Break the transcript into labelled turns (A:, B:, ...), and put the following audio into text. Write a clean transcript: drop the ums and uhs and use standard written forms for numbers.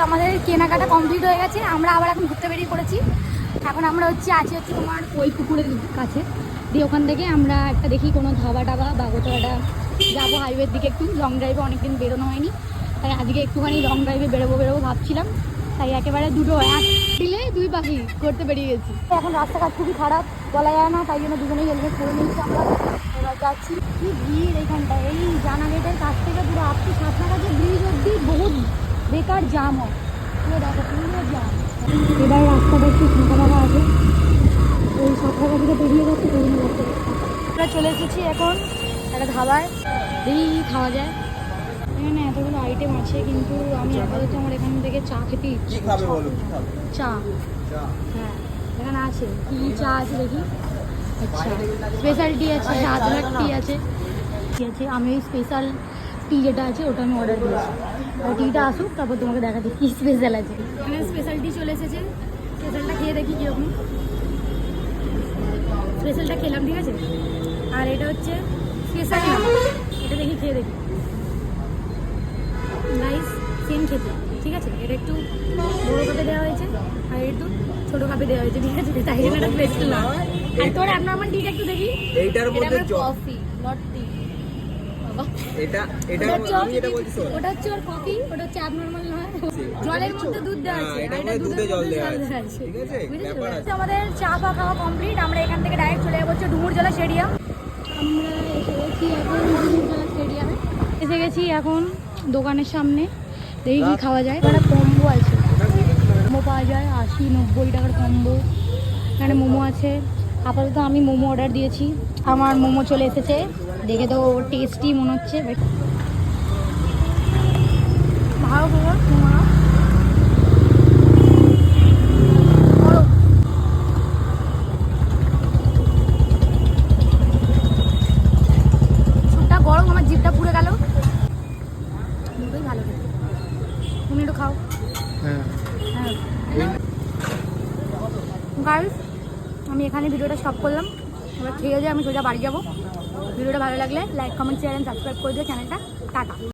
A: আমাদের কেনাকাটা কমপ্লিট হয়ে গেছে, আমরা আবার এখন ঘুরতে বেরিয়ে পড়েছি। এখন আমরা আছি তোমার ওই পুকুরের কাছে দিয়ে, ওখান থেকে আমরা একটা দেখি কোনো ধাবা টাবা বা কোথাও একটা যাবো হাইওয়ের দিকে, একটু লং ড্রাইভে অনেকদিন বেরোনো হয়নি, তাই আজকে একটুখানি লং ড্রাইভে বেরোবো ভাবছিলাম, তাই একেবারে দুটো এক দিলে দুই পাখি করতে বেরিয়ে গেছি। এখন রাস্তাঘাট খুবই খারাপ, বলা যায় না, তাই জন্য দুজনেই হেলমেট পরে নিয়েছি আমরা। এবার যাচ্ছি, কি ভিড় এইখানটায়, এই জানা গেটের কাছ থেকে পুরো আপনি সাতনাগাছি ব্রিজ অব্দি বহুত বেকার জাম হয়, পুরো দেখো পুরো জাম। এবার রাস্তাটা একটু ফাঁকা ফাঁকা আছে, ওই সাতনাগাছিটা পেরিয়ে যাচ্ছে পেরিয়ে যাচ্ছে। আমরা চলে এসেছি এখন একটা ধাবায়, দেখি খাওয়া যায়। এখানে এতগুলো আইটেম আছে, কিন্তু আমি আপাতত আমার এখান থেকে চা খেতে ইচ্ছে। চা, হ্যাঁ এখানে আছে, কি চা আছে দেখি। আচ্ছা স্পেশাল টি আছে, আদরক টি আছে, ঠিক আছে। আমি ওই স্পেশাল টি যেটা আছে ওটা আমি অর্ডার দিয়েছি, আর টিটা আসুক তারপর তোমাকে দেখাচ্ছি কী স্পেশাল আছে। এখানে স্পেশাল টি চলে এসেছে, স্পেশালটা খেয়ে দেখি কীরকম। স্পেশালটা খেলাম, ঠিক আছে। আর এটা হচ্ছে স্পেশাল, এটা দেখি খেয়ে দেখি। রাইস সেম খেতে, ঠিক আছে। এটা একটু বড়ো কাপে দেওয়া হয়েছে আর একটু ছোটো কাপে দেওয়া হয়েছে, ঠিক আছে। তাই জন্য এটা স্পেশাল না। আর তোর নর্মাল টিটা একটু দেখি।
B: এইটার মধ্যে
A: কফি নট টি,
B: এটা আমি এটা বলছি,
A: ওটা হচ্ছে ওর কফি, ওটা হচ্ছে abnormal নয়। জলের মধ্যে দুধ দেওয়া আছে,
B: এটা মধ্যে দুধে জল দেওয়া আছে, ঠিক আছে। ব্যাপার আছে।
A: আমাদের চা খাওয়া কমপ্লিট, আমরা এখান থেকে ডাইরেক্ট চলে যাবো হচ্ছে ডুমুরজলা স্টেডিয়াম। আমরা এসে গেছি এখন ডুমুরজলা স্টেডিয়ামে, এসে গেছি এখন দোকানের সামনে, দেখি কি খাওয়া যায়। একটা কম্বো আছে, মোমো পাওয়া যায় 80-90 টাকার কম্বো। এখানে মোমো আছে, আপাতত আমি মোমো অর্ডার দিয়েছি, আমার মোমো চলে এসেছে, দেখে তো টেস্টি মনে হচ্ছে। ভালো মোমো, সুপটা গরম, আমার জিভটা পুড়ে গেল। দুটোই ভালো, তুমি একটু খাও। হ্যাঁ গাইস, আমি এখানে ভিডিওটা স্টপ করলাম, এবার খেয়ে দিয়ে আমি সোজা বাড়ি যাবো। ভিডিওটা ভালো লাগলে like comment share and subscribe করে দিও চ্যানেলটা। টাটা।